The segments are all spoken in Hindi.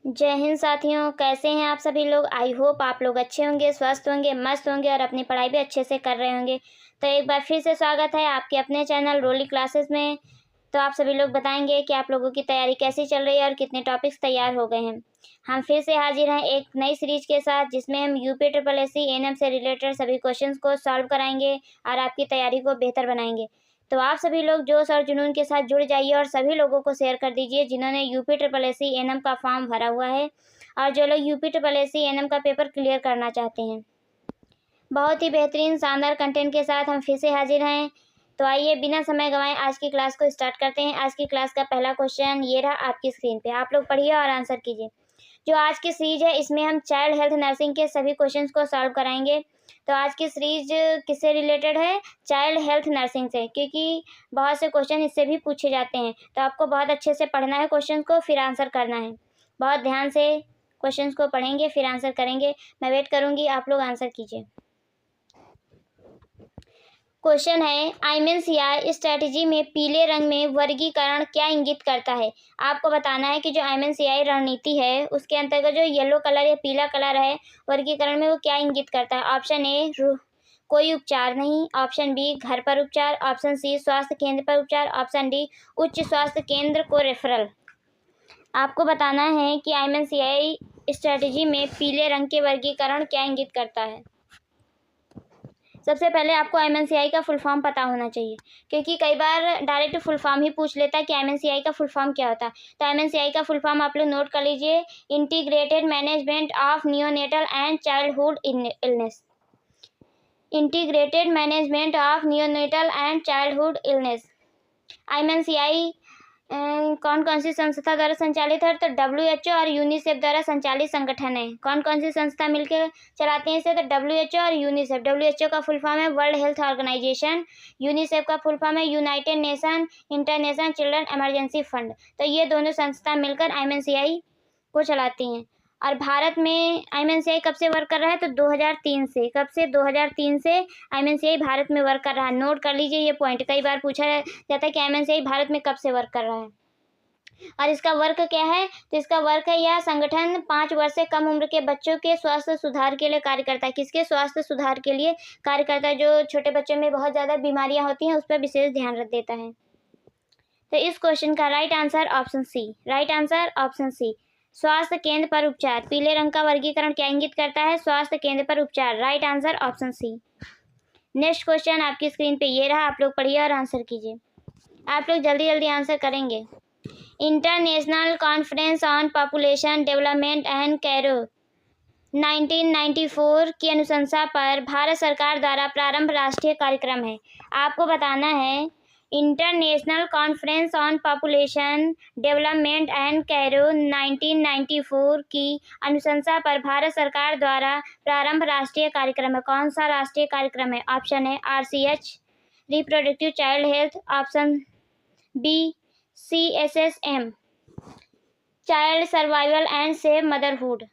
जय हिंद साथियों, कैसे हैं आप सभी लोग। आई होप आप लोग अच्छे होंगे, स्वस्थ होंगे, मस्त होंगे और अपनी पढ़ाई भी अच्छे से कर रहे होंगे। तो एक बार फिर से स्वागत है आपके अपने चैनल रोली क्लासेस में। तो आप सभी लोग बताएंगे कि आप लोगों की तैयारी कैसी चल रही है और कितने टॉपिक्स तैयार हो गए हैं। हम फिर से हाजिर हैं एक नई सीरीज के साथ, जिसमें हम यूपी ट्रिपल एससी एएनएम से रिलेटेड सभी क्वेश्चंस को सॉल्व कराएंगे और आपकी तैयारी को बेहतर बनाएंगे। तो आप सभी लोग जोश और जुनून के साथ जुड़ जाइए और सभी लोगों को शेयर कर दीजिए जिन्होंने यूपी ट्रिपल एससी एएनएम का फॉर्म भरा हुआ है और जो लोग यूपी ट्रिपल एससी एएनएम का पेपर क्लियर करना चाहते हैं। बहुत ही बेहतरीन शानदार कंटेंट के साथ हम फिर से हाजिर हैं। तो आइए बिना समय गंवाए आज की क्लास को स्टार्ट करते हैं। आज की क्लास का पहला क्वेश्चन ये रहा आपकी स्क्रीन पे, आप लोग पढ़िए और आंसर कीजिए। जो आज की सीरीज है इसमें हम चाइल्ड हेल्थ नर्सिंग के सभी क्वेश्चंस को सॉल्व कराएंगे। तो आज की सीरीज किससे रिलेटेड है? चाइल्ड हेल्थ नर्सिंग से, क्योंकि बहुत से क्वेश्चन इससे भी पूछे जाते हैं। तो आपको बहुत अच्छे से पढ़ना है क्वेश्चन को, फिर आंसर करना है। बहुत ध्यान से क्वेश्चंस को पढ़ेंगे फिर आंसर करेंगे। मैं वेट करूंगी, आप लोग आंसर कीजिए। क्वेश्चन है, आइमेंसियाई स्ट्रेटजी में पीले रंग में वर्गीकरण क्या इंगित करता है? आपको बताना है कि जो आइमेंसियाई रणनीति है उसके अंतर्गत जो येलो कलर या पीला कलर है वर्गीकरण में वो क्या इंगित करता है? ऑप्शन ए कोई उपचार नहीं, ऑप्शन बी घर पर उपचार, ऑप्शन सी स्वास्थ्य केंद्र पर उपचार, ऑप्शन डी उच्च स्वास्थ्य केंद्र को रेफरल। आपको बताना है कि आइमेंसियाई स्ट्रेटजी में पीले रंग के वर्गीकरण क्या इंगित करता है। सबसे पहले आपको आइमेंसियाई का फुल फॉर्म पता होना चाहिए, क्योंकि कई बार डायरेक्ट फुल फॉर्म ही पूछ लेता है कि आइमेंसियाई का फुल फॉर्म क्या होता है। तो आइमेंसियाई का फुल फॉर्म आप लोग नोट कर लीजिए, integrated management of neonatal and childhood illness. Integrated management of neonatal and childhood illness. IMNCI कौन कौन सी संस्था द्वारा संचालित है? तो WHO और यूनिसेफ द्वारा संचालित संगठन है। कौन कौन सी संस्था मिलकर चलाते हैं इसे? तो WHO और यूनिसेफ। WHO का फुल फॉर्म है वर्ल्ड हेल्थ ऑर्गेनाइजेशन, यूनिसेफ का फुल फॉर्म है United nation international children emergency fund. तो ये दोनों संस्था मिलकर आइमेंसियाई को चलाती हैं। और भारत में आइमेंसियाई कब से वर्क कर रहा है? तो 2003 से। कब से? 2003 से आइमेंसियाई भारत में वर्क कर रहा है। नोट कर लीजिए ये पॉइंट, कई बार पूछा जाता है कि आइमेंसियाई भारत में कब से वर्क कर रहा है और इसका वर्क क्या है। तो इसका वर्क है, यह संगठन 5 वर्ष से कम उम्र के बच्चों के स्वास्थ्य सुधार के लिए कार्य करता है। किसके स्वास्थ्य सुधार के लिए कार्य करता है? जो छोटे बच्चों में बहुत ज़्यादा बीमारियां होती हैं उस पर विशेष ध्यान रख देता है। तो इस क्वेश्चन का right answer option C. Right answer option C, स्वास्थ्य केंद्र पर उपचार। पीले रंग का वर्गीकरण क्या इंगित करता है? स्वास्थ्य केंद्र पर उपचार। Right answer option C. Next question आपकी स्क्रीन पे ये रहा, आप लोग पढ़िए और आंसर कीजिए। आप लोग जल्दी जल्दी आंसर करेंगे। International conference on population development and Cairo 1994 की अनुशंसा पर भारत सरकार द्वारा प्रारंभ राष्ट्रीय कार्यक्रम है। आपको बताना है, international conference on population development and Cairo 1994 की अनुशंसा पर भारत सरकार द्वारा प्रारंभ राष्ट्रीय कार्यक्रम है। कौन सा राष्ट्रीय कार्यक्रम है? ऑप्शन है RCH reproductive child health, option B CSSM child survival and safe motherhood,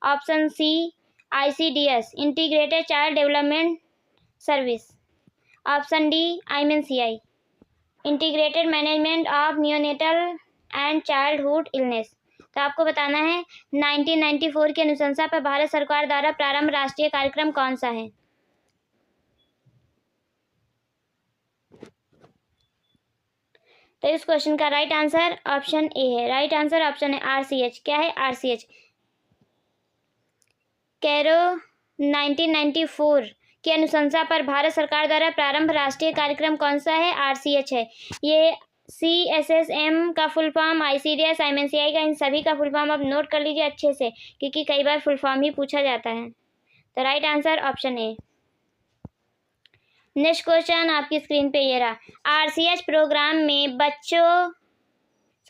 option C ICDS integrated child development service, option D IMNCI integrated management of neonatal and childhood illness. तो आपको बताना है 1994 की अनुशंसा पर भारत सरकार द्वारा प्रारंभ राष्ट्रीय कार्यक्रम कौन सा है? तो इस क्वेश्चन का राइट आंसर ऑप्शन ए है। राइट आंसर ऑप्शन है RCH। क्या है? RCH कैरो 1994 की अनुशंसा पर भारत सरकार द्वारा प्रारंभ राष्ट्रीय कार्यक्रम कौन सा है? RCH है। ये CSSM का फुल फॉर्म, ICDS, आइमेंसियाई का, इन सभी का फुल फॉर्म आप नोट कर लीजिए अच्छे से, क्योंकि कई बार फुल फॉर्म ही पूछा जाता है। तो right answer option A. Next question आपकी स्क्रीन पे ये रहा, RCH प्रोग्राम में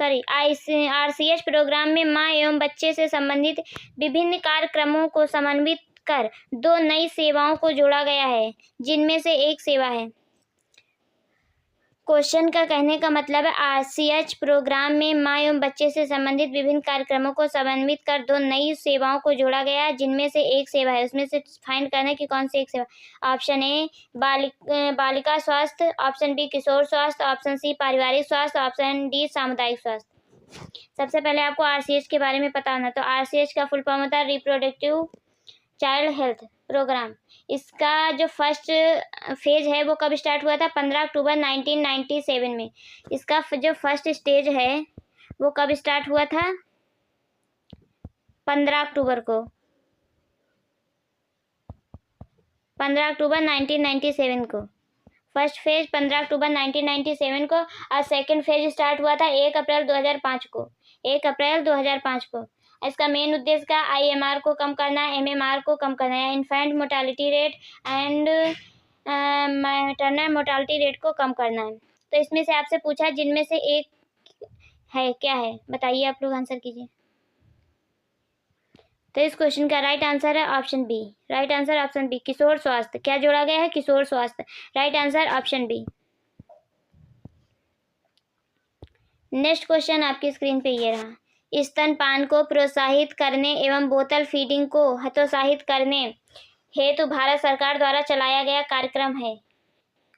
RCH प्रोग्राम में माँ एवं बच्चे से संबंधित विभिन्न कार्यक्रमों को समन्वित कर 2 नई सेवाओं को जोड़ा गया है, जिनमें से एक सेवा है। क्वेश्चन का कहने का मतलब है RCH प्रोग्राम में माँ एवं बच्चे से संबंधित विभिन्न कार्यक्रमों को समन्वित कर 2 नई सेवाओं को जोड़ा गया है, जिनमें से एक सेवा है। उसमें से फाइंड करना है कि कौन सी एक सेवा। ऑप्शन ए बालिका स्वास्थ्य, ऑप्शन बी किशोर स्वास्थ्य, ऑप्शन सी पारिवारिक स्वास्थ्य, ऑप्शन डी सामुदायिक स्वास्थ्य। सबसे पहले आपको आरसीएच के बारे में पता होना। तो आरसीएच का फुल फॉर्म होता है रिप्रोडक्टिव चाइल्ड हेल्थ प्रोग्राम। इसका जो फर्स्ट फेज है वो कब स्टार्ट हुआ था? 15 अक्टूबर 1997 में। इसका जो फर्स्ट स्टेज है वो कब स्टार्ट हुआ था? 15 अक्टूबर को, 15 अक्टूबर 1997 को। फर्स्ट फेज 15 अक्टूबर 1997 को और सेकंड फेज स्टार्ट हुआ था 1 अप्रैल 2005 को, 1 अप्रैल 2005 को। इसका मेन उद्देश्य का आईएमआर को कम करना, एमएमआर को कम करना है, infant mortality rate and maternal mortality rate को कम करना है। तो इसमें से आपसे पूछा जिनमें से एक है, क्या है बताइए, आप लोग आंसर कीजिए। तो इस क्वेश्चन का राइट आंसर है option B. Right answer option B, किशोर स्वास्थ्य। क्या जोड़ा गया है? किशोर स्वास्थ्य। Right answer option B. Next question आपकी स्क्रीन पे ये रहा। स्तनपान को प्रोत्साहित करने एवं बोतल फीडिंग को हतोत्साहित करने हेतु भारत सरकार द्वारा चलाया गया कार्यक्रम है।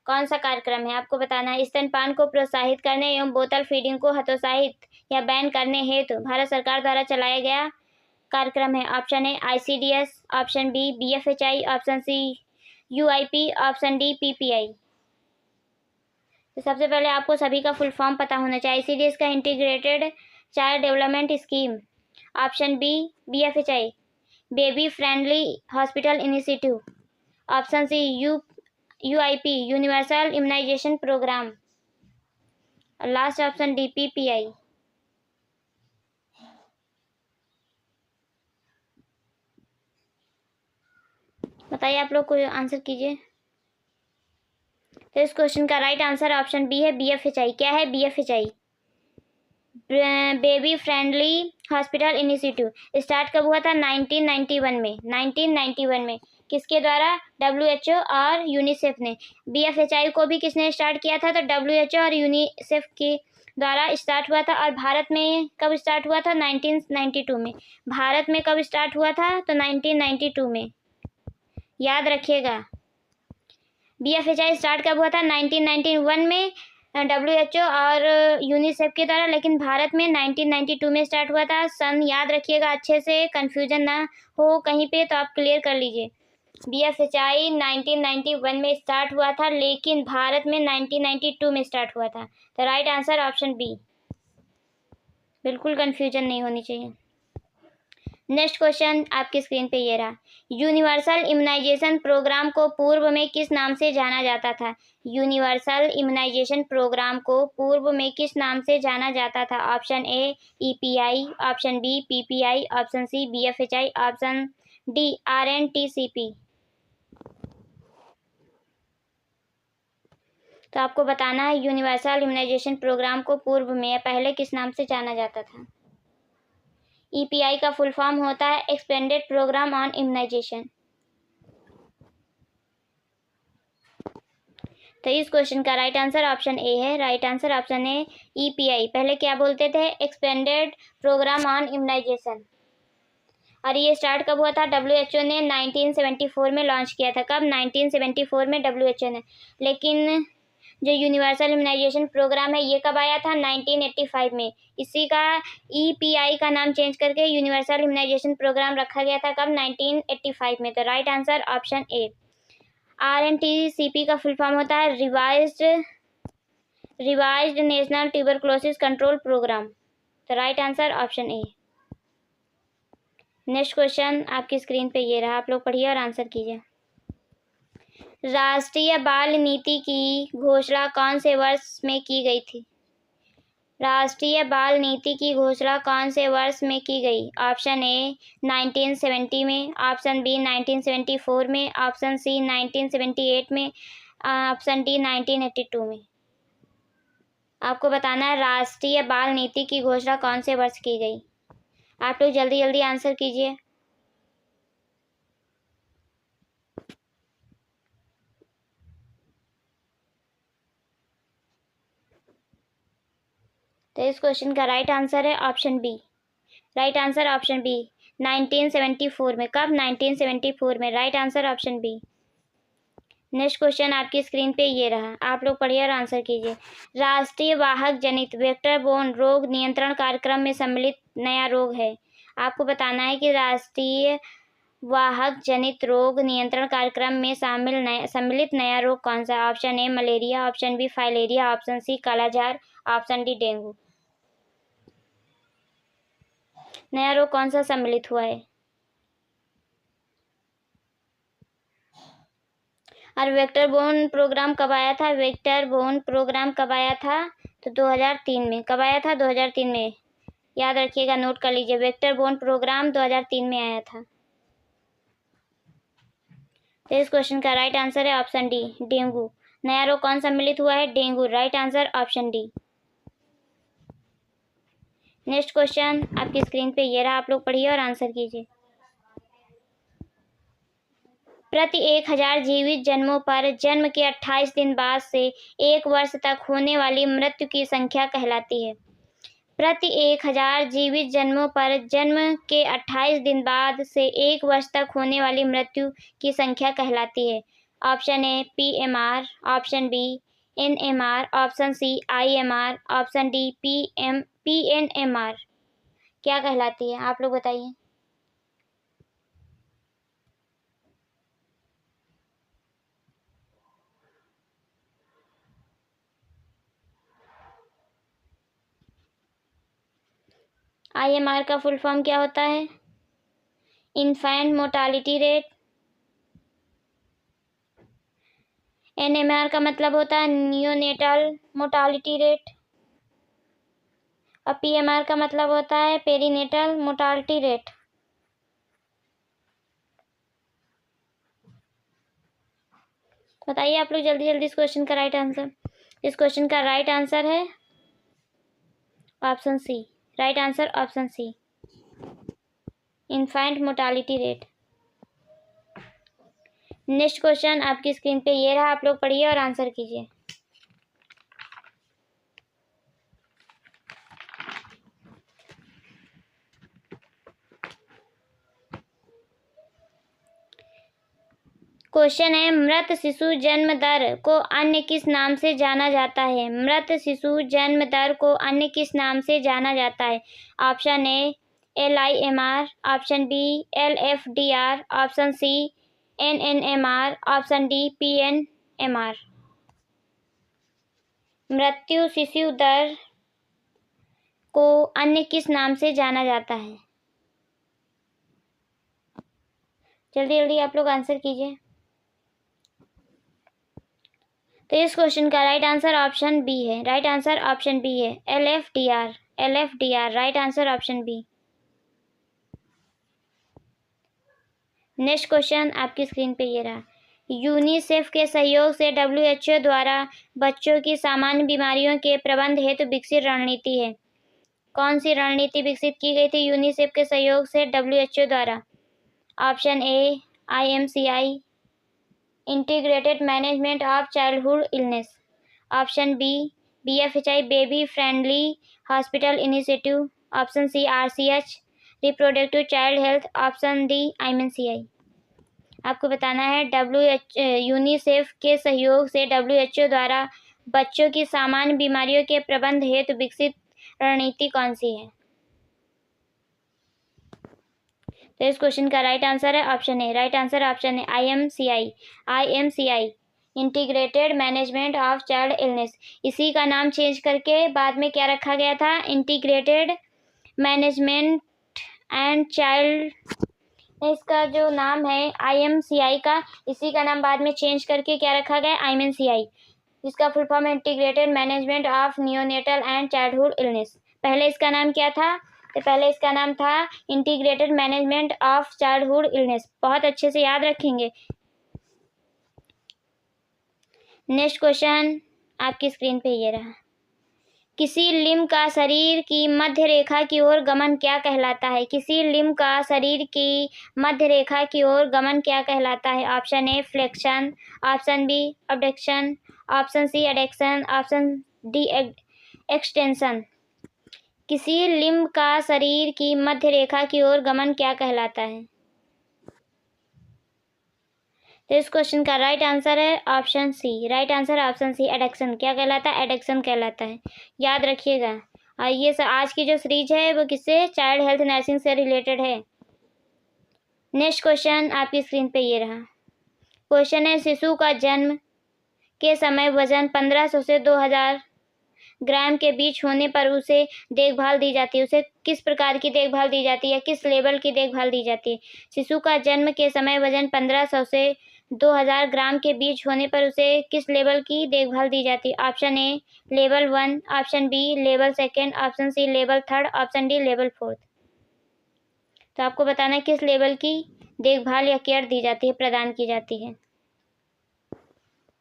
कौन सा कार्यक्रम है आपको बताना है। स्तनपान को प्रोत्साहित करने एवं बोतल फीडिंग को हतोत्साहित या बैन करने हेतु भारत सरकार द्वारा चलाया गया कार्यक्रम है। Option A ICDS, option B BFHI, option C UIP, option D PPI. तो सबसे पहले आपको सभी का फुल फॉर्म पता होना चाहिए। आईसीडीएस का integrated child development scheme. Option B BFHI, baby friendly hospital initiative. Option C UIP, universal immunisation programme. और लास्ट ऑप्शन डी पीपीआई। बताइए, आप लोग को आंसर कीजिए। तो इस क्वेश्चन का राइट आंसर ऑप्शन बी है बीएफएचआई। क्या है BFHI? Baby friendly hospital initiative. Start कब हुआ था? 1991 में। 1991 में किसके द्वारा? डब्ल्यूएचओ और यूनिसेफ ने। बीएफएचआई को भी किसने स्टार्ट किया था? तो डब्ल्यूएचओ और यूनिसेफ के द्वारा स्टार्ट हुआ था। और भारत में कब स्टार्ट हुआ था? 1992 में। भारत में कब स्टार्ट हुआ था? तो 1992 में। याद रखिएगा, बीएफएचआई स्टार्ट कब हुआ था? 1991 में डब्ल्यूएचओ और यूनिसेफ के द्वारा, लेकिन भारत में 1992 में स्टार्ट हुआ था। सन याद रखिएगा अच्छे से, कंफ्यूजन ना हो कहीं पे, तो आप क्लियर कर लीजिए। बीएफएचआई 1991 में स्टार्ट हुआ था, लेकिन भारत में 1992 में स्टार्ट हुआ था। तो राइट आंसर ऑप्शन बी। बिल्कुल कंफ्यूजन नहीं होनी चाहिए। नेक्स्ट क्वेश्चन आपकी स्क्रीन पे ये रहा। यूनिवर्सल इम्यूनाइजेशन प्रोग्राम को पूर्व में किस नाम से जाना जाता था? यूनिवर्सल इम्यूनाइजेशन प्रोग्राम को पूर्व में किस नाम से जाना जाता था? Option A EPI, option B PPI, option C BFHI, option D RNTCP. तो आपको बताना है यूनिवर्सल इम्यूनाइजेशन प्रोग्राम को पूर्व में या पहले किस नाम से जाना जाता था। ईपीआई का फुल फॉर्म होता है एक्सपेंडेड प्रोग्राम ऑन इम्यूनाइजेशन। तो इस क्वेश्चन का राइट आंसर ऑप्शन ए है। Right answer option A EPI. पहले क्या बोलते थे? Expanded programme on immunisation. और ये स्टार्ट कब हुआ था? डब्ल्यूएचओ ने 1974 में लॉन्च किया था। कब? 1974 में डब्ल्यूएचओ ने। लेकिन जो यूनिवर्सल इम्यूनाइजेशन प्रोग्राम है ये कब आया था? 1985 में। इसी का ईपीआई का नाम चेंज करके यूनिवर्सल इम्यूनाइजेशन प्रोग्राम रखा गया था। कब? 1985 में। तो right answer option A. RNTCP का फुल फॉर्म होता है revised national tuberculosis control programme. तो right answer option A. Next question आपकी स्क्रीन पे ये रहा, आप लोग पढ़िए और आंसर कीजिए। राष्ट्रीय बाल नीति की घोषणा कौन से वर्ष में की गई थी? राष्ट्रीय बाल नीति की घोषणा कौन से वर्ष में की गई? ऑप्शन ए 1970 में, ऑप्शन बी 1974 में, ऑप्शन सी 1978 में, ऑप्शन डी 1982 में। आपको बताना है राष्ट्रीय बाल नीति की घोषणा कौन से वर्ष की गई। आप लोग जल्दी जल्दी आंसर कीजिए। तो इस क्वेश्चन का राइट आंसर है option B. Right answer option B 1974 में। कब? 1974 में। Right answer option B. Next question आपकी स्क्रीन पे ये रहा, आप लोग पढ़िए और आंसर कीजिए। राष्ट्रीय वाहक जनित वेक्टर बोर्न रोग नियंत्रण कार्यक्रम में सम्मिलित नया रोग है। आपको बताना है कि राष्ट्रीय वाहक जनित रोग नियंत्रण कार्यक्रम में सम्मिलित नया रोग कौन सा? Option A malaria, option B filaria, option C कालाजार, ऑप्शन डी डेंगू। नया रोग कौन सा सम्मिलित हुआ है? और वेक्टर बोर्न प्रोग्राम कब आया था? वेक्टर बोर्न प्रोग्राम कब आया था? तो 2003 में। कब आया था? 2003 में। याद रखिएगा, नोट कर लीजिए, वेक्टर बोर्न प्रोग्राम 2003 में आया था। तो इस क्वेश्चन का राइट आंसर है ऑप्शन डी, डेंगू। नया रोग कौन सम्मिलित हुआ है? Dengue. Right answer option D. Next question आपकी स्क्रीन पे ये रहा, आप लोग पढ़िए और आंसर कीजिए। प्रति 1000 जीवित जन्मों पर जन्म के 28 दिन बाद से 1 वर्ष तक होने वाली मृत्यु की संख्या कहलाती है। प्रति 1000 जीवित जन्मों पर जन्म के 28 दिन बाद से 1 वर्ष तक होने वाली मृत्यु की संख्या कहलाती है। Option A PMR, option B NMR, option C IMR, option D PNMR। क्या कहलाती है? आप लोग बताइए। IMR का फुल फॉर्म क्या होता है? Infant mortality rate. NMR का मतलब होता है नियोनेटल मोर्टालिटी रेट। और PMR का मतलब होता है पेरीनेटल मोर्टालिटी रेट। बताइए आप लोग जल्दी जल्दी इस क्वेश्चन का राइट आंसर। इस क्वेश्चन का राइट आंसर है option C. Right answer option C, infant mortality rate. Next question आपकी स्क्रीन पे ये रहा, आप लोग पढ़िए और आंसर कीजिए। क्वेश्चन है, मृत शिशु जन्म दर को अन्य किस नाम से जाना जाता है? मृत शिशु जन्म दर को अन्य किस नाम से जाना जाता है? Option A LIMR, option B LFDR, option C NNMR, option D PNMR। मृत्यु शिशु दर को अन्य किस नाम से जाना जाता है? जल्दी जल्दी आप लोग आंसर कीजिए। तो इस क्वेश्चन का राइट आंसर ऑप्शन बी है। राइट आंसर ऑप्शन बी है, LFDR। Right answer option B. Next question आपकी स्क्रीन पे ये रहा, यूनिसेफ के सहयोग से WHO द्वारा बच्चों की सामान्य बीमारियों के प्रबंध हेतु विकसित रणनीति है। कौन सी रणनीति विकसित की गई थी यूनिसेफ के सहयोग से WHO द्वारा? Option A IMCI, integrated management of childhood illness, option B BFHI, baby friendly hospital initiative, option C RCH, reproductive child health, option D IMCI। आपको बताना है यूनिसेफ के सहयोग से WHO द्वारा बच्चों की सामान्य बीमारियों के प्रबंध हेतु विकसित रणनीति कौन सी है? तो इस क्वेश्चन का राइट आंसर है ऑप्शन ए। राइट आंसर ऑप्शन है IMCI, integrated management of child illness. इसी का नाम चेंज करके बाद में क्या रखा गया था? Integrated management and child. इसका जो नाम है IMCI का, इसी का नाम बाद में चेंज करके क्या रखा गया? IMCI। इसका फुल फॉर्म है integrated management of neonatal and childhood illness. पहले इसका नाम क्या था? तो पहले इसका नाम था integrated management of childhood illness. बहुत अच्छे से याद रखेंगे। नेक्स्ट क्वेश्चन आपकी स्क्रीन पे ये रहा, किसी लिम्ब का शरीर की मध्य रेखा की ओर गमन क्या कहलाता है? किसी लिम्ब का शरीर की मध्य रेखा की ओर गमन क्या कहलाता है? Option A flexion, option B abduction, option C adduction, option D extension. किसी लिम्ब का शरीर की मध्य रेखा की ओर गमन क्या कहलाता है? तो इस क्वेश्चन का राइट आंसर है option C. Right answer option C, adduction. क्या कहलाता है? एडेक्शन कहलाता है। याद रखिएगा। और ये आज की जो सीरीज है वो किससे? चाइल्ड हेल्थ नर्सिंग से रिलेटेड है। नेक्स्ट क्वेश्चन आपकी स्क्रीन पे ये रहा। क्वेश्चन है, शिशु का जन्म के समय वजन 1500 से 2000 ग्राम के बीच होने पर उसे देखभाल दी जाती है। उसे किस प्रकार की देखभाल दी जाती है? किस लेवल की देखभाल दी जाती है? शिशु का जन्म के समय वजन 1500 से 2000 ग्राम के बीच होने पर उसे किस लेवल की देखभाल दी जाती है? Option A level 1, option B level 2, option C level 3, option D level 4। तो आपको बताना है किस लेवल की देखभाल या केयर दी जाती है, प्रदान की जाती है।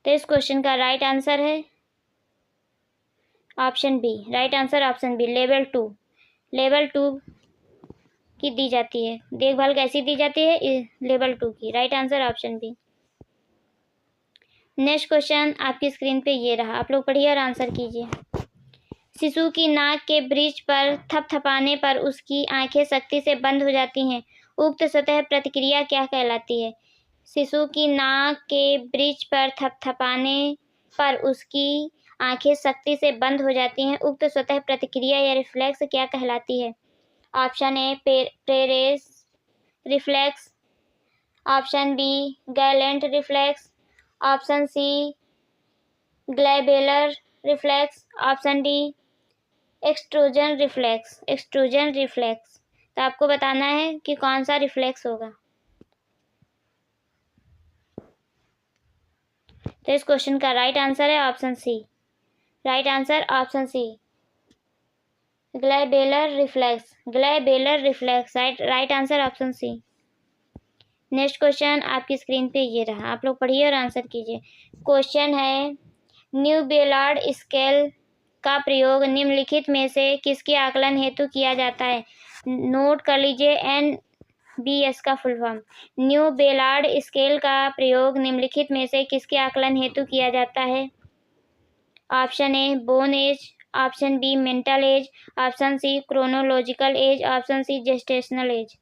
तो इस क्वेश्चन का राइट आंसर है option B. Right answer option B, level 2। Level 2 की दी जाती है देखभाल। कैसी दी जाती है? लेवल 2 की। Right answer option B. Next question आपकी स्क्रीन पे ये रहा। आप लोग पढ़िए और आंसर कीजिए। शिशु की नाक के ब्रिज पर थपथपाने पर उसकी आंखें सख्ती से बंद हो जाती हैं। उक्त सतह प्रतिक्रिया क्या कहलाती है? शिशु की नाक के ब्रिज पर थपथपाने पर उसकी आंखें सख्ती से बंद हो जाती हैं। उक्त सतह प्रतिक्रिया या रिफ्लेक्स क्या कहलाती है? Option A Perez reflex, option B gallant reflex, option C glabellar reflex, option D extrusion reflex. Extrusion reflex. तो आपको बताना है कि कौन सा रिफ्लेक्स होगा। तो इस क्वेश्चन का राइट आंसर है option C. Right answer option C, glabellar reflex. Glabellar reflex. Right answer option C. Next question आपकी स्क्रीन पे ये रहा। आप लोग पढ़िए और आंसर कीजिए। क्वेश्चन है, न्यू बेलार्ड स्केल का प्रयोग निम्नलिखित में से किसके आकलन हेतु किया जाता है? नोट कर लीजिए NBS का full form. New Ballard scale का प्रयोग निम्नलिखित में से किसके आकलन हेतु किया जाता है? Option A bone age, option B mental age, option C chronological age, option C gestational age.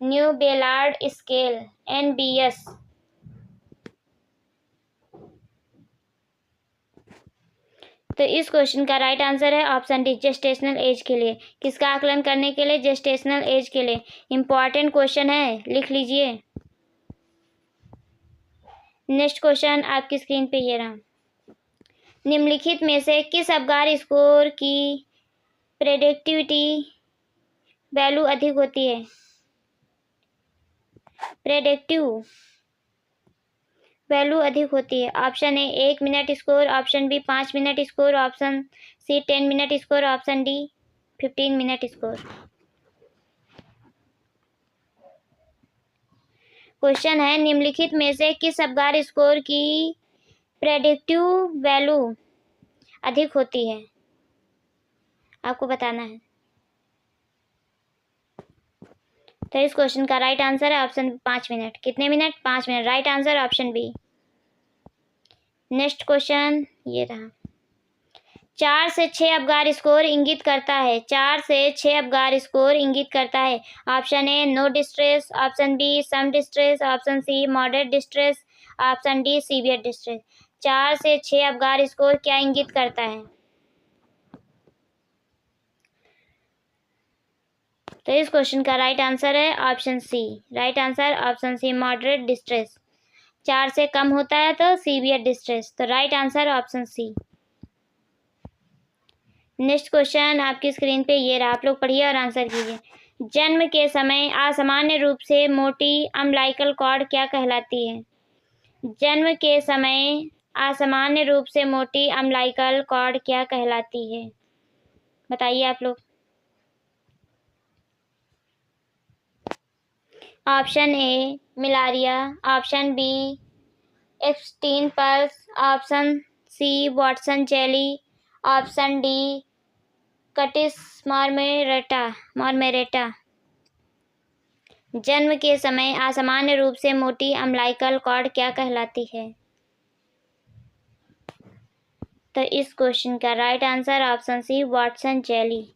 New Ballard scale NBS। तो इस क्वेश्चन का राइट आंसर है ऑप्शन डी, जेस्टेशनल एज के लिए। किसका आकलन करने के लिए? जेस्टेशनल एज के लिए। इंपॉर्टेंट क्वेश्चन है, लिख लीजिए। नेक्स्ट क्वेश्चन आपकी स्क्रीन पे ये रहा। निम्नलिखित में से किस अबगार स्कोर की प्रेडिक्टिविटी वैल्यू अधिक होती है? प्रेडिक्टिव वैल्यू अधिक होती है। Option A 1 minute score, option B 5 minute score, option C 10 minute score, option D 15 minute score. Question है, निम्नलिखित में से किस अबगार स्कोर की प्रेडिक्टिव वैल्यू अधिक होती है? आपको बताना है। तो इस क्वेश्चन का राइट आंसर है ऑप्शन 5 मिनट। कितने minute? 5 minute. Right answer option B. Next question ये रहा। 4 से 6 अबगार स्कोर इंगित करता है। 4 से 6 अबगार स्कोर इंगित करता है। Option A no distress, option B some distress, option C moderate distress, option D severe distress. 4 से 6 अबगार स्कोर क्या इंगित करता है? तो इस क्वेश्चन का राइट आंसर है option C. Right answer option C, moderate distress. 4 से कम होता है तो सीवियर डिस्ट्रेस। तो right answer option C. Next question आपकी स्क्रीन पे ये रहा। आप लोग पढ़िए और आंसर कीजिए। जन्म के समय असामान्य रूप से मोटी अम्बिलिकल कॉर्ड क्या कहलाती है? जन्म के समय असामान्य रूप से मोटी अम्बिलिकल कॉर्ड क्या कहलाती है? बताइए आप लोग। Option A miliaria, option B Epstein pearls, option C Watson jelly, option D cutis marmorata. जन्म के समय असामान्य रूप से मोटी अम्बिलिकल कॉर्ड क्या कहलाती है? तो इस क्वेश्चन का right answer option C, Watson jelly.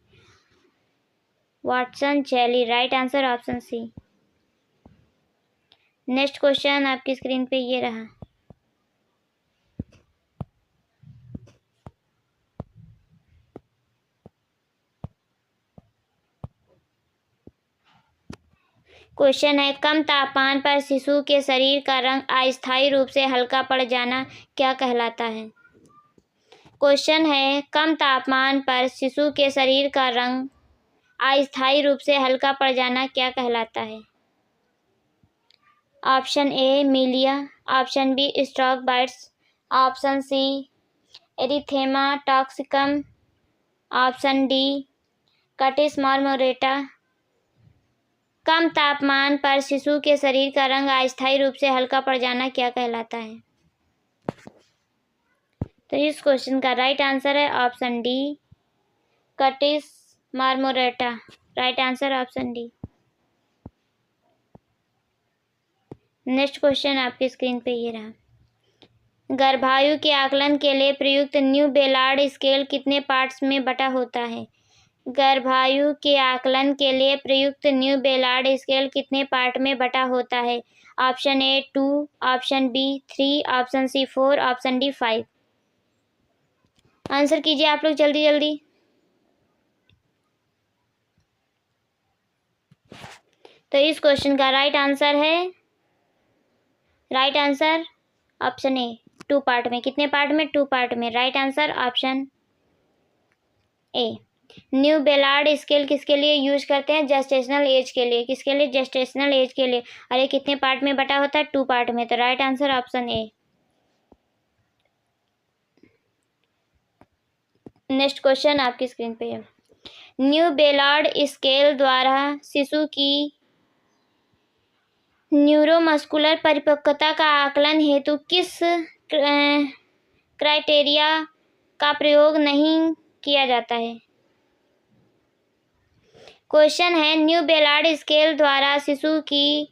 Watson jelly. Right answer option C. Next question आपकी स्क्रीन पे ये रहा। क्वेश्चन है, कम तापमान पर शिशु के शरीर का रंग अस्थायी रूप से हल्का पड़ जाना क्या कहलाता है। क्वेश्चन है, कम तापमान पर शिशु के शरीर का रंग अस्थायी रूप से हल्का पड़ जाना क्या कहलाता है। Option A milia, option B stork bites, option C erythema toxicum, option D cutis marmorata. कम तापमान पर शिशु के शरीर का रंग अस्थायी रूप से हल्का पड़ जाना क्या कहलाता है। तो इस क्वेश्चन का राइट आंसर है option D cutis marmorata. Right answer option D. Next question आपकी स्क्रीन पे ये रहा। गर्भायु के आकलन के लिए प्रयुक्त न्यू बेलार्ड स्केल कितने पार्ट्स में बटा होता है। गर्भायु के आकलन के लिए प्रयुक्त न्यू बेलार्ड स्केल कितने पार्ट में बटा होता है। Option A 2, option B 3, option C 4, option D 5। Answer कीजिए आप लोग जल्दी जल्दी। तो इस क्वेश्चन का right answer option A 2 part में। कितने पार्ट में? 2 पार्ट में। Right answer option A. New Ballard scale किसके लिए यूज करते हैं? जेस्टेशनल एज के लिए। किसके लिए? जेस्टेशनल एज के लिए। और ये कितने पार्ट में बटा होता है? 2 पार्ट में। तो right answer option A. Next question आपकी स्क्रीन पे है। न्यू बेलार्ड स्केल द्वारा शिशु की न्यूरोमस्कुलर परिपक्वता का आकलन हेतु किस क्राइटेरिया का प्रयोग नहीं किया जाता है। क्वेश्चन है, न्यू बेलार्ड स्केल द्वारा शिशु की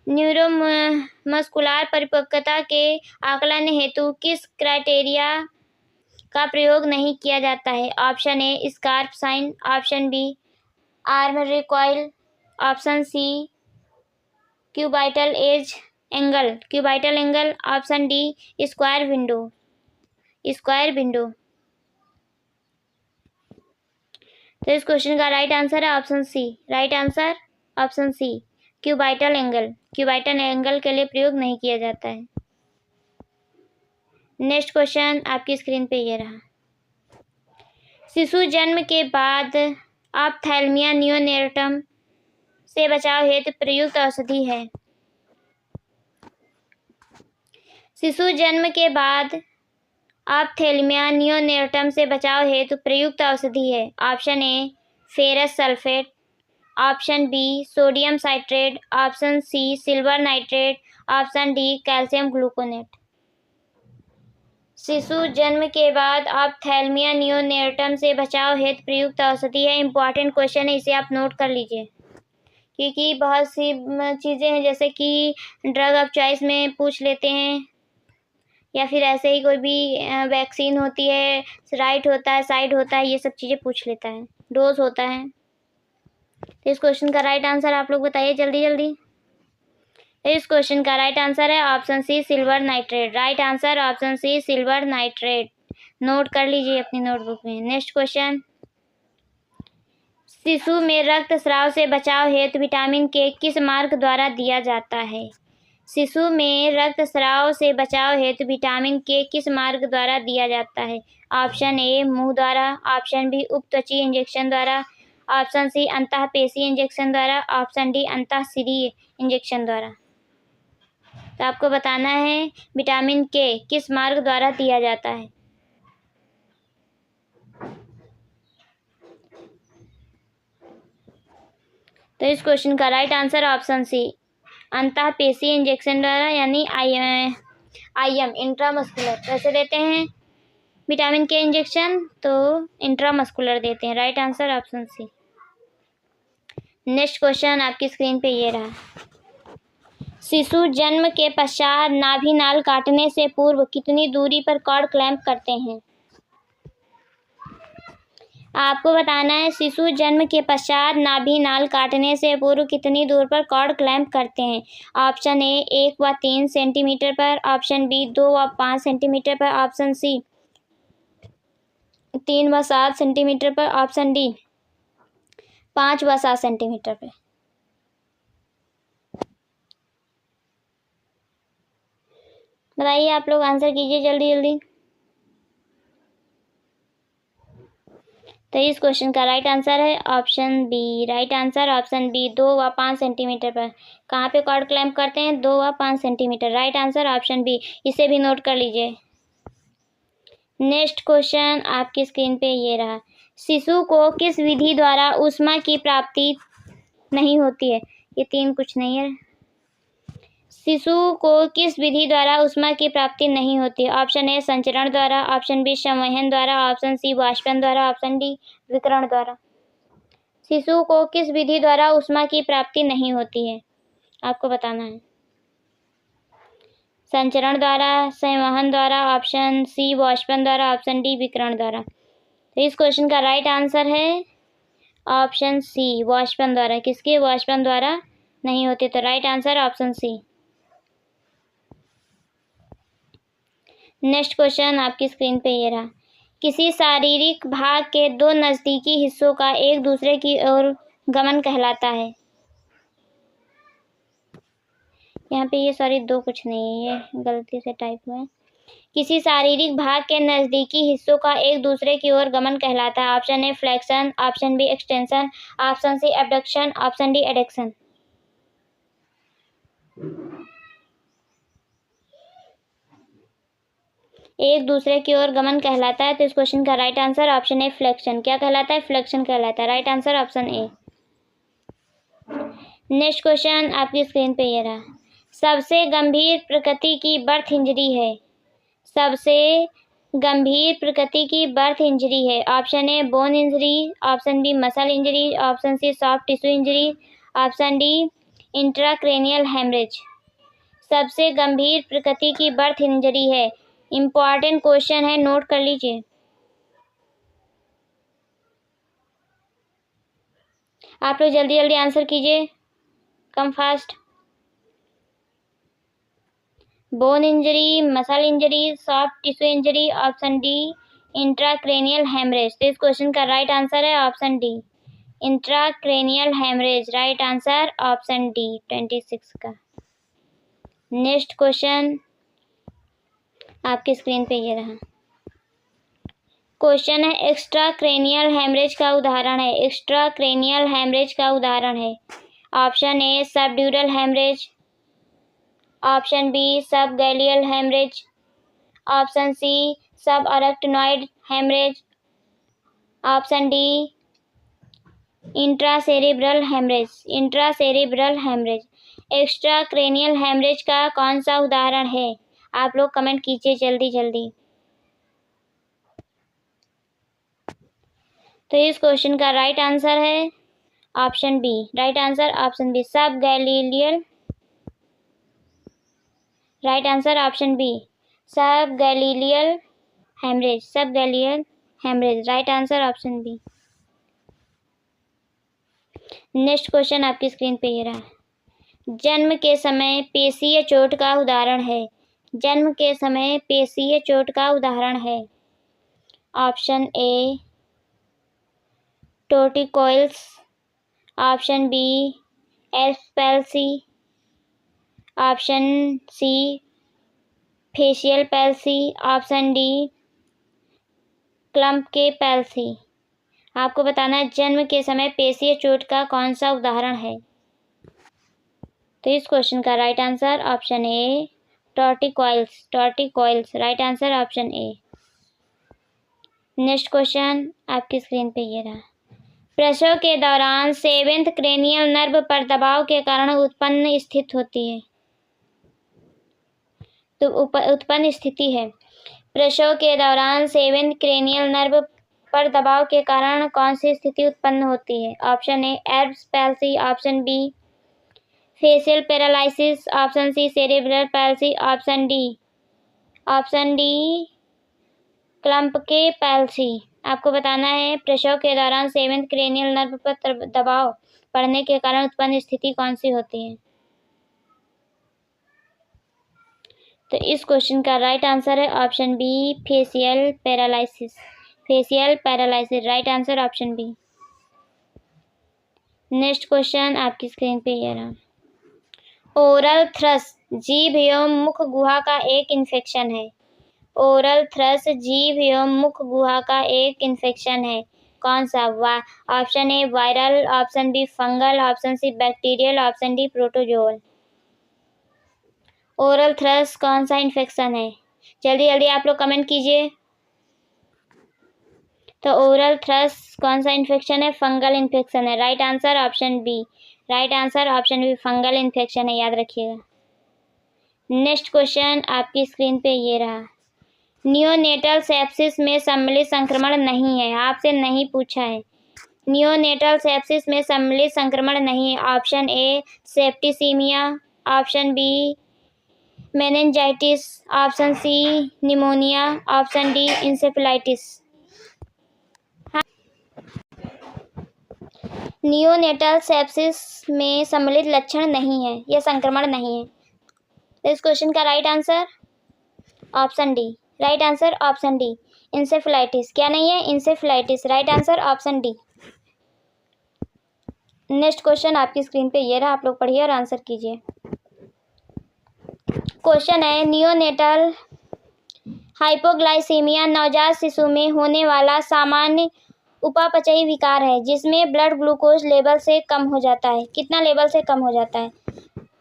न्यूरोमस्कुलर परिपक्वता के आकलन हेतु किस क्राइटेरिया का प्रयोग नहीं किया जाता है। Option A scarf sign, option B arm recoil, option C cubital angle, option D square window. तो इस क्वेश्चन का राइट आंसर है option C. Right answer option C cubital angle के लिए प्रयोग नहीं किया जाता है। नेक्स्ट क्वेश्चन आपकी स्क्रीन पे ये रहा। शिशु जन्म के बाद ऑप्थेल्मिया नियोनेटम से बचाव हेतु प्रयुक्त औषधि है। शिशु जन्म के बाद ऑप्थेल्मिया नियोनेटम से बचाव हेतु प्रयुक्त औषधि है। Option A ferrous sulphate, option B sodium citrate, option C silver nitrate, option D calcium gluconate. शिशु जन्म के बाद ऑप्थेल्मिया नियोनेटम से बचाव हेतु प्रयुक्त औषधि है। इंपॉर्टेंट क्वेश्चन है, इसे आप नोट कर लीजिए, क्योंकि बहुत सी चीज़ें हैं जैसे कि ड्रग ऑफ चॉइस में पूछ लेते हैं, या फिर ऐसे ही कोई भी वैक्सीन होती है, राइट होता है, साइड होता है, ये सब चीज़ें पूछ लेता है, डोज होता है। तो इस क्वेश्चन का राइट आंसर आप लोग बताइए जल्दी जल्दी। इस क्वेश्चन का राइट आंसर है option C silver nitrate. Right answer option C silver nitrate. Note कर लीजिए अपनी नोटबुक में। नेक्स्ट क्वेश्चन, शिशु में रक्तस्राव से बचाव हेतु विटामिन के किस मार्ग द्वारा दिया जाता है। शिशु में रक्तस्राव से बचाव हेतु विटामिन के किस मार्ग द्वारा दिया जाता है। ऑप्शन ए मुंह द्वारा, ऑप्शन बी उपत्वची इंजेक्शन द्वारा, ऑप्शन सी अंतःपेशी इंजेक्शन द्वारा, ऑप्शन डी अंतःशिरीय इंजेक्शन द्वारा। तो आपको बताना है विटामिन के किस मार्ग द्वारा दिया जाता है। तो इस क्वेश्चन का राइट आंसर ऑप्शन सी अंतःपेशी इंजेक्शन द्वारा, यानी आईएम इंट्रामस्कुलर। कैसे देते हैं विटामिन के इंजेक्शन? तो इंट्रामस्कुलर देते हैं। Right answer option C. Next question आपकी स्क्रीन पे ये रहा। शिशु जन्म के पश्चात नाभि नाल काटने से पूर्व कितनी दूरी पर कॉर्ड क्लैंप करते हैं। आपको बताना है शिशु जन्म के पश्चात नाभि नाल काटने से पूर्व कितनी दूर पर कॉर्ड क्लैंप करते हैं। ऑप्शन ए 1 व 3 सेंटीमीटर पर, ऑप्शन बी 2 व 5 सेंटीमीटर पर, ऑप्शन सी 3 व 7 सेंटीमीटर पर, ऑप्शन डी 5 व 7 सेंटीमीटर पर। बताइए आप लोग, आंसर कीजिए जल्दी जल्दी। तो इस क्वेश्चन का राइट आंसर है option B. Right answer option B, 2 व 5 सेंटीमीटर पर। कहाँ पे कॉर्ड क्लैंप करते हैं? 2 व 5 centimetre. Right answer option B. इसे भी नोट कर लीजिए। नेक्स्ट क्वेश्चन आपकी स्क्रीन पे ये रहा। शिशु को किस विधि द्वारा ऊष्मा की प्राप्ति नहीं होती है? ये 3 कुछ नहीं है। शिशु को किस विधि द्वारा ऊष्मा की प्राप्ति नहीं होती? ऑप्शन ए संचरण द्वारा, ऑप्शन बी संवहन द्वारा, ऑप्शन सी वाष्पन द्वारा, ऑप्शन डी विकिरण द्वारा। शिशु को किस विधि द्वारा ऊष्मा की प्राप्ति नहीं होती है? आपको बताना है। संचरण द्वारा, संवहन द्वारा, ऑप्शन सी वाष्पन द्वारा, ऑप्शन डी विकिरण द्वारा। तो इस क्वेश्चन का राइट आंसर है ऑप्शन सी, वाष्पन द्वारा। किसके? वाष्पन द्वारा नहीं होती। तो right answer option C. Next question आपकी स्क्रीन पे ये रहा। किसी शारीरिक भाग के 2 नज़दीकी हिस्सों का एक दूसरे की ओर गमन कहलाता है। यहाँ पे ये सॉरी 2 कुछ नहीं है, ये गलती से टाइप हुआ है। किसी शारीरिक भाग के नज़दीकी हिस्सों का एक दूसरे की ओर गमन कहलाता है। Option A flexion, option B extension, option C abduction, option D adduction. एक दूसरे की ओर गमन कहलाता है। तो इस क्वेश्चन का right answer option A flexion. क्या कहलाता है? फ्लेक्शन कहलाता है। Right answer option A. Next question आपकी स्क्रीन पे ये रहा। सबसे गंभीर प्रकृति की बर्थ इंजरी है। सबसे गंभीर प्रकृति की बर्थ इंजरी है। Option A bone injury, option B muscle injury, option C soft tissue injury, option D intracranial haemorrhage. सबसे गंभीर प्रकृति की बर्थ इंजरी है। इम्पॉर्टेंट क्वेश्चन है, नोट कर लीजिए। आप लोग जल्दी जल्दी आंसर कीजिए, come fast. Bone injury, muscle injury, soft tissue injury, option D intracranial haemorrhage. तो इस क्वेश्चन का राइट आंसर है option D intracranial haemorrhage. Right answer option D 26 का। नेक्स्ट क्वेश्चन आपकी स्क्रीन पे ये रहा। क्वेश्चन है एक्स्ट्रा क्रेनियल हेमरेज का उदाहरण है। एक्स्ट्रा क्रेनियल हेमरेज का उदाहरण है। Option A subdural haemorrhage, option B subgaleal haemorrhage, option C subarachnoid haemorrhage, option D intracerebral haemorrhage. Intracerebral haemorrhage extracranial haemorrhage का कौन सा उदाहरण है? आप लोग कमेंट कीजिए जल्दी जल्दी। तो इस क्वेश्चन का राइट आंसर है option B. Right answer option B subgaleal. Right answer option B subgaleal haemorrhage. Subgaleal haemorrhage. Right answer option B. Next question आपकी स्क्रीन पे ये रहा। जन्म के समय पेशीय चोट का उदाहरण है। जन्म के समय पेशीय चोट का उदाहरण है। Option A torticollis, option B Erb's palsy, option C facial palsy, option D Klumpke palsy. आपको बताना है जन्म के समय पेशीय चोट का कौन सा उदाहरण है। तो इस क्वेश्चन का right answer option A torticollis. Torticollis. Right answer option A. Next question आपकी स्क्रीन पे ये रहा। प्रसव के दौरान 7th क्रेनियल नर्व पर दबाव के कारण उत्पन्न स्थित होती है। तो उत्पन्न स्थिति है। प्रसव के दौरान 7th क्रेनियल नर्व पर दबाव के कारण कौन सी स्थिति उत्पन्न होती है? ऑप्शन ए एल्फ palsy, option B facial paralysis, option C cerebral palsy, option D Klumpke palsy. आपको बताना है प्रसव के दौरान सेवंथ क्रेनियल नर्व पर दबाव पड़ने के कारण उत्पन्न स्थिति कौन सी होती है। तो इस क्वेश्चन का राइट आंसर है option B, facial paralysis. Facial paralysis right answer option B. Next question आपकी स्क्रीन पे ये रहा। ओरल थ्रस जीभ एवं मुख गुहा का एक इन्फेक्शन है। ओरल थ्रस जीभ एवं मुख गुहा का एक इन्फेक्शन है, कौन सा? Option A viral, option B fungal, option C bacterial, option D protozoal. Oral thrush कौन सा इन्फेक्शन है? जल्दी जल्दी आप लोग कमेंट कीजिए। तो ओरल थ्रस कौन सा इन्फेक्शन है? फंगल इन्फेक्शन है। Right answer option B. Right answer option B, fungal infection है, याद रखिएगा। नेक्स्ट क्वेश्चन आपकी स्क्रीन पे ये रहा। नियोनेटल सेप्सिस में सम्मिलित संक्रमण नहीं है, आपसे नहीं पूछा है। नियोनेटल सेप्सिस में सम्मिलित संक्रमण नहीं है। Option A septicaemia, option B meningitis, option C pneumonia, option D encephalitis. Neonatal sepsis में सम्मिलित लक्षण नहीं है, यह संक्रमण नहीं है। तो इस क्वेश्चन का right answer option D. Right answer option D, encephalitis. क्या नहीं है? Encephalitis. Right answer option D. Next question आपकी स्क्रीन पे ये रहा, आप लोग पढ़िए और आंसर कीजिए। क्वेश्चन है नियोनेटल हाइपोग्लाइसीमिया नवजात शिशु में होने वाला सामान्य उपापचयी विकार है जिसमें ब्लड ग्लूकोज लेवल से कम हो जाता है। कितना लेवल से कम हो जाता है?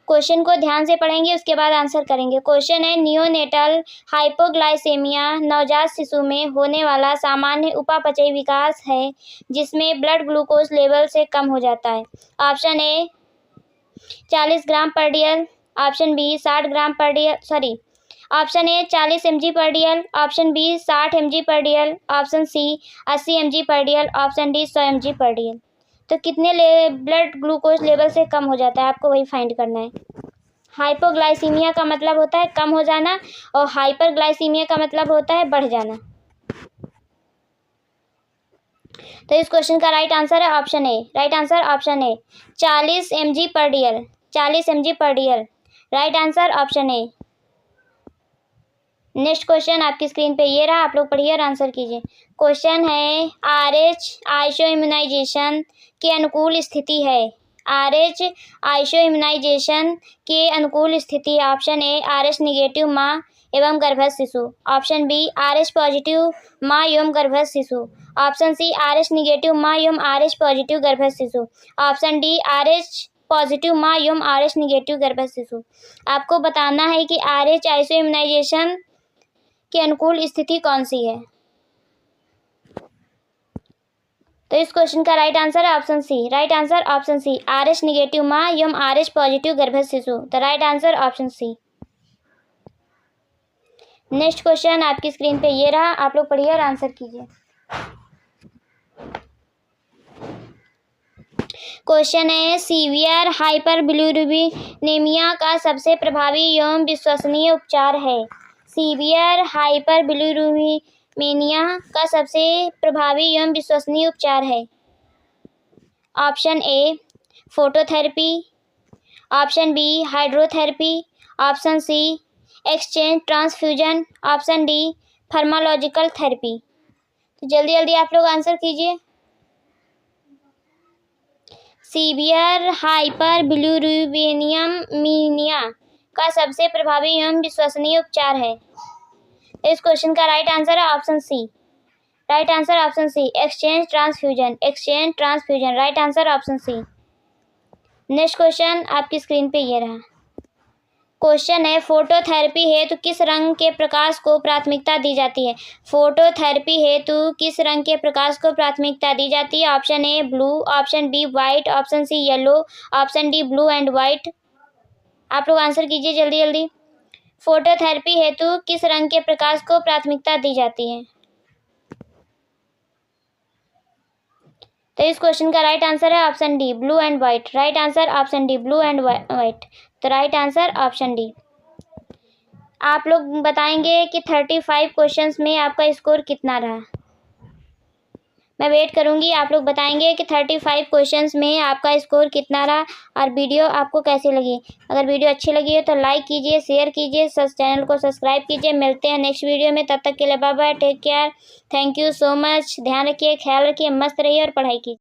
क्वेश्चन को ध्यान से पढ़ेंगे, उसके बाद आंसर करेंगे। क्वेश्चन है नियोनेटल हाइपोग्लाइसेमिया नवजात शिशु में होने वाला सामान्य उपापचयी विकार है जिसमें ब्लड ग्लूकोज लेवल से कम हो जाता है। ऑप्शन ए 40 ग्राम पर DL, ऑप्शन बी 60 ग्राम पर DL, ऑप्शन ए 40 mg पर DL, ऑप्शन बी 60 mg पर DL, ऑप्शन सी 80 mg पर DL, ऑप्शन डी 100 mg पर DL। तो कितने ब्लड ग्लूकोज लेवल से कम हो जाता है, आपको वही फाइंड करना है। हाइपोग्लाइसीमिया का मतलब होता है कम हो जाना और हाइपरग्लाइसीमिया का मतलब होता है बढ़ जाना। तो इस क्वेश्चन का राइट आंसर है ऑप्शन ए। राइट आंसर ऑप्शन ए 40 mg पर DL। 40 mg पर DL। Right answer option A. Next question आपकी स्क्रीन पे ये रहा, आप लोग पढ़िए और आंसर कीजिए। क्वेश्चन है RH आइसो इम्यूनाइजेशन के अनुकूल स्थिति है। RH आइसो इम्यूनाइजेशन के अनुकूल स्थिति। ऑप्शन ए RH निगेटिव माँ एवं गर्भस्थ शिशु, ऑप्शन बी RH पॉजिटिव माँ एवं गर्भस्थ शिशु, ऑप्शन सी RH निगेटिव माँ एवं RH पॉजिटिव गर्भस्थ शिशु, ऑप्शन डी RH पॉजिटिव माँ एवं RH निगेटिव गर्भस्थ शिशु। आपको बताना है कि RH आइसो इम्यूनाइजेशन के अनुकूल स्थिति कौन सी है। तो इस क्वेश्चन का राइट आंसर है option C. Right answer option C, RH negative माँ एवं RH पॉजिटिव गर्भस्थ शिशु। तो right answer option C. Next question आपकी स्क्रीन पे ये रहा, आप लोग पढ़िए और आंसर कीजिए। क्वेश्चन है सीवियर हाइपरबिलिरुबिनेमिया का सबसे प्रभावी एवं विश्वसनीय उपचार है। सीवियर हाइपरबिलिरुबिनेमिया का सबसे प्रभावी एवं विश्वसनीय उपचार है। Option A phototherapy, option B hydrotherapy, option C exchange transfusion, option D pharmacological therapy. तो जल्दी जल्दी आप लोग आंसर कीजिए। सीवियर हाइपरबिलिरुबिनेमिया का सबसे प्रभावी एवं विश्वसनीय उपचार है। इस क्वेश्चन का राइट आंसर है option C. Right answer option C, exchange transfusion. Exchange transfusion. Right answer option C. Next question आपकी स्क्रीन पे ये रहा। क्वेश्चन है फोटोथेरेपी हेतु किस रंग के प्रकाश को प्राथमिकता दी जाती है। फोटोथेरेपी हेतु किस रंग के प्रकाश को प्राथमिकता दी जाती है। Option A blue, option B white, option C yellow, option D blue and white. आप लोग आंसर कीजिए जल्दी जल्दी। फोटोथेरेपी हेतु किस रंग के प्रकाश को प्राथमिकता दी जाती है। तो इस क्वेश्चन का राइट आंसर है option D blue and white. Right answer option D blue and white. तो राइट आंसर ऑप्शन डी। आप लोग बताएंगे कि 35 क्वेश्चंस में आपका स्कोर कितना रहा। मैं वेट करूंगी, आप लोग बताएंगे कि 35 क्वेश्चंस में आपका स्कोर कितना रहा और वीडियो आपको कैसी लगी। अगर वीडियो अच्छी लगी है तो लाइक कीजिए, शेयर कीजिए, चैनल को सब्सक्राइब कीजिए। मिलते हैं नेक्स्ट वीडियो में, तब तक के लिए bye bye, take care, thank you so much. ध्यान रखिए, ख्याल रखिए, मस्त रहिए और पढ़ाई कीजिए।